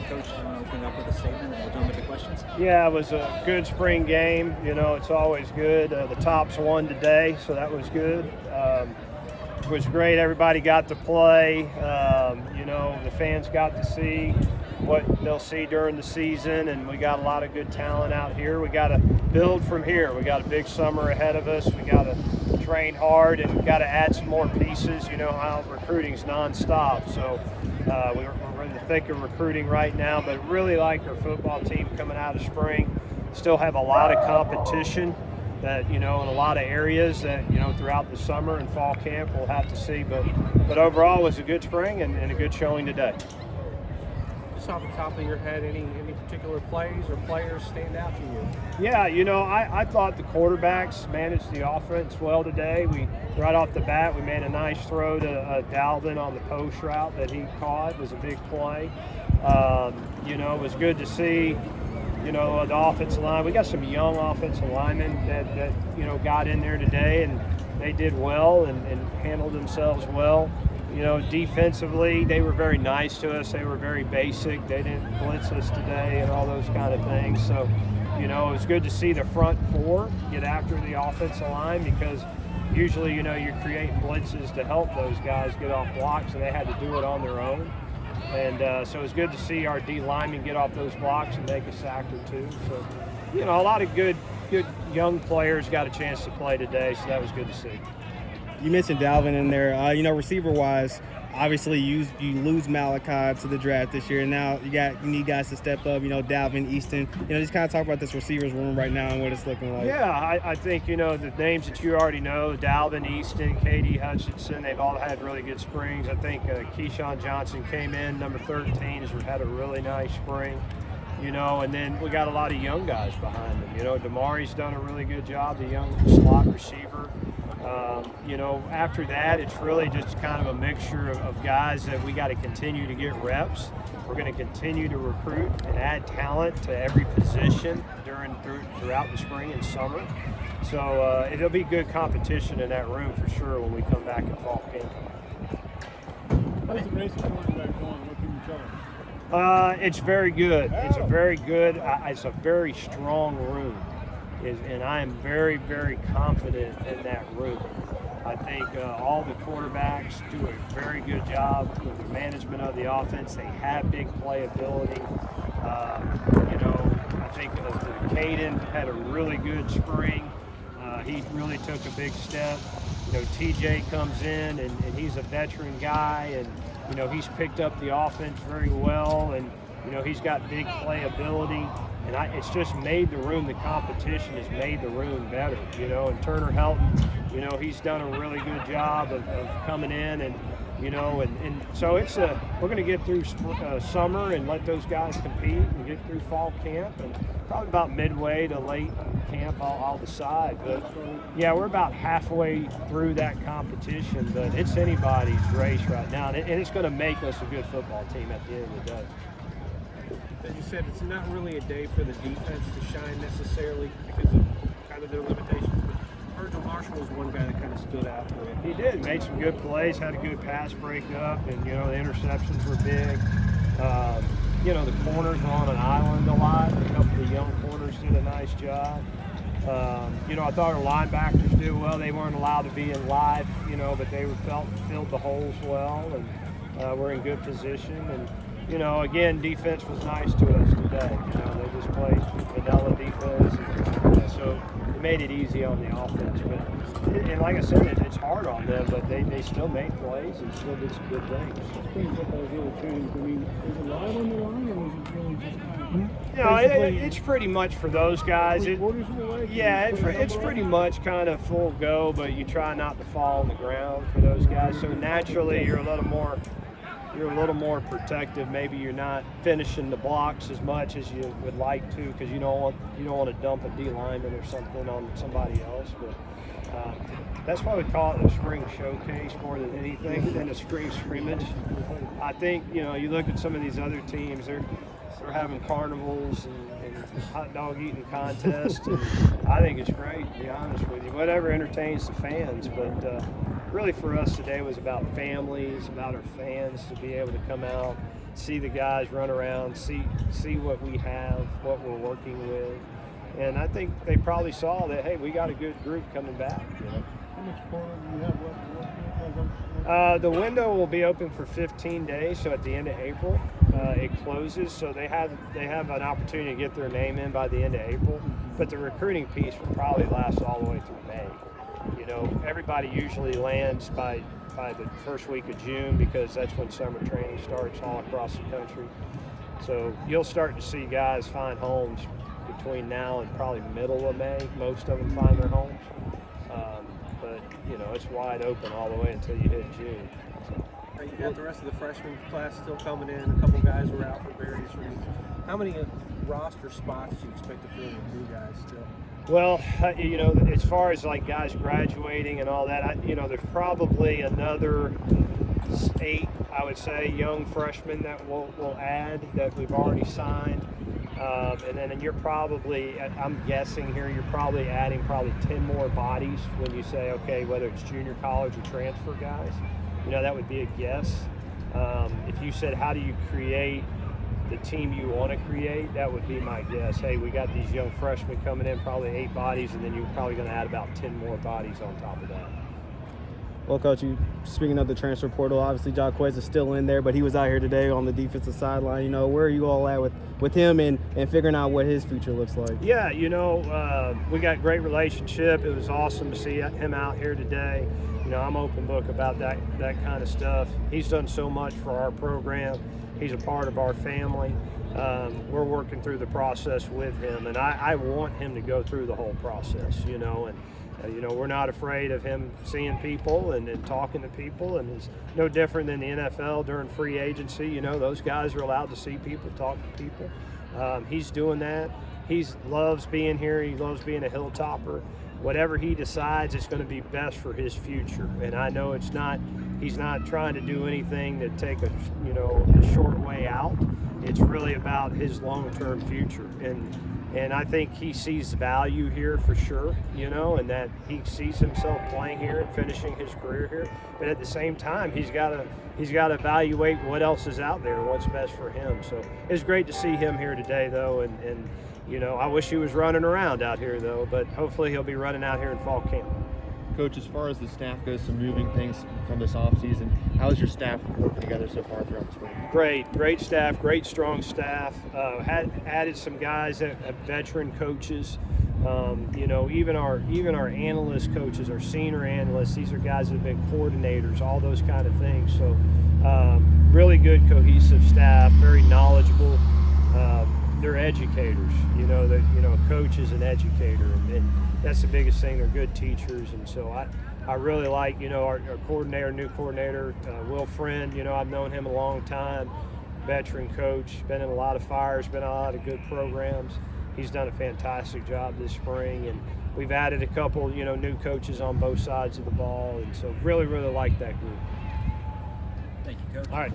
Coach, opening up with a statement, and we'll jump into questions. Yeah, it was a good spring game. It's always good. The Tops won today, so that was good. It was great. Everybody got to play. The fans got to see what they'll see during the season, and we got a lot of good talent out here. We got to build from here. We got a big summer ahead of us. We got to train hard and got to add some more pieces. You know how recruiting's nonstop, so we're in the thick of recruiting right now, but really like our football team coming out of spring. Still have a lot of competition that, in a lot of areas that, throughout the summer and fall camp we'll have to see. But overall it was a good spring and a good showing today. Just off the top of your head, any particular plays or players stand out to you? Yeah, I thought the quarterbacks managed the offense well today. Right off the bat, we made a nice throw to Dalvin on the post route that he caught. It was a big play. It was good to see, the offensive line. We got some young offensive linemen that got in there today, and they did well and handled themselves well. Defensively, they were very nice to us. They were very basic. They didn't blitz us today and all those kind of things. So, it was good to see the front four get after the offensive line, because usually, you're creating blitzes to help those guys get off blocks, and they had to do it on their own. And so it was good to see our D linemen get off those blocks and make a sack or two. So, a lot of good young players got a chance to play today, so that was good to see. You mentioned Dalvin in there. Receiver-wise, obviously you lose Malachi to the draft this year, and now you need guys to step up. Dalvin, Easton. Just kind of talk about this receivers room right now and what it's looking like. Yeah, I think the names that you already know: Dalvin, Easton, KD Hutchinson. They've all had really good springs. I think Keyshawn Johnson came in, number 13, has had a really nice spring. And then we got a lot of young guys behind them. Damari's done a really good job, the young slot receiver. After that, it's really just kind of a mixture of guys that we got to continue to get reps. We're going to continue to recruit and add talent to every position throughout the spring and summer. So it'll be good competition in that room for sure when we come back in fall camp. How's the racing quarterback going? What can you tell us? It's very good. It's a very strong room. And I am very, very confident in that room. I think all the quarterbacks do a very good job with the management of the offense. They have big playability. I think Caden had a really good spring. He really took a big step. TJ comes in and he's a veteran guy, and he's picked up the offense very well, and he's got big playability. And it's just made the room, the competition has made the room better, and Turner Helton, he's done a really good job of coming in, and so we're going to get through summer and let those guys compete and get through fall camp, and probably about midway to late camp I'll decide. But yeah, we're about halfway through that competition, but it's anybody's race right now, and it's going to make us a good football team at the end of the day. As you said, it's not really a day for the defense to shine necessarily because of kind of their limitations. But Virgil Marshall was one guy that kind of stood out for you. He did, made some good plays, had a good pass breakup, and the interceptions were big. The corners were on an island a lot. A couple of the young corners did a nice job. I thought our linebackers did well. They weren't allowed to be in live, but they filled the holes well, and we're in good position. And again, defense was nice to us today. They just played vanilla defense, and so it made it easy on the offense. But like I said, it's hard on them, but they still made plays and still did some good things. Spring football is really changed. I mean, is it live on the line, or was it really just kind of? It's pretty much for those guys. It's pretty much kind of full go, but you try not to fall on the ground for those guys. So naturally, you're a little more protective. Maybe you're not finishing the blocks as much as you would like to, because you don't want to dump a D lineman or something on somebody else. But that's why we call it a spring showcase more than anything than a spring scrimmage. I think you look at some of these other teams, they're having carnivals and hot dog eating contests, and I think it's great, to be honest with you. Whatever entertains the fans, but really for us today was about families, about our fans to be able to come out, see the guys run around, see what we have, what we're working with. And I think they probably saw that, hey, we got a good group coming back. How much portal do you have left to work with? The window will be open for 15 days, so at the end of April, it closes. So they have an opportunity to get their name in by the end of April. But the recruiting piece will probably last all the way through May. You know, everybody usually lands by the first week of June because that's when summer training starts all across the country. So you'll start to see guys find homes between now and probably middle of May. Most of them find their homes. But, you know, it's wide open all the way until you hit June. You got the rest of the freshman class still coming in. A couple guys were out for various reasons. How many roster spots do you expect to fill with new guys still? Well, you know, as far as like guys graduating and all that, you know, there's probably another 8, I would say, young freshmen that we'll add that we've already signed. And then you're probably, I'm guessing here, you're probably adding 10 more bodies when you say, okay, whether it's junior college or transfer guys. You know, that would be a guess. If you said, how do you create the team you want to create, that would be my guess. Hey, we got these young freshmen coming in, probably 8 bodies, and then you're probably going to add about 10 more bodies on top of that. Well, Coach, you speaking of the transfer portal, obviously Jacquez is still in there, but he was out here today on the defensive sideline. You know, where are you all at with him and figuring out what his future looks like? Yeah, you know, we got a great relationship. It was awesome to see him out here today. You know, I'm open book about that kind of stuff. He's done so much for our program. He's a part of our family. We're working through the process with him, and I want him to go through the whole process, you know, and you know, we're not afraid of him seeing people and talking to people, and it's no different than the NFL during free agency. You know, those guys are allowed to see people, talk to people. He's doing that. He loves being here. He loves being a hilltopper. Whatever he decides, it's going to be best for his future. And I know he's not trying to do anything to take a short way out. It's really about his long-term future. And I think he sees value here for sure, you know, and that he sees himself playing here and finishing his career here. But at the same time, he's got to evaluate what else is out there and what's best for him. So it's great to see him here today, though, and you know, I wish he was running around out here, though, but hopefully he'll be running out here in fall camp. Coach, as far as the staff goes, some moving things from this offseason, how has your staff working together so far throughout the spring? Great staff, great strong staff. Had added some guys that veteran coaches. You know, even our analyst coaches, our senior analysts, these are guys that have been coordinators, all those kind of things. So really good cohesive staff, very knowledgeable. They're educators, a coach is an educator, and that's the biggest thing. They're good teachers, and so I really like, our coordinator, new coordinator, Will Friend. I've known him a long time, veteran coach, been in a lot of fires, been in a lot of good programs. He's done a fantastic job this spring, and we've added a couple, new coaches on both sides of the ball, and so really like that group. Thank you, Coach. All right.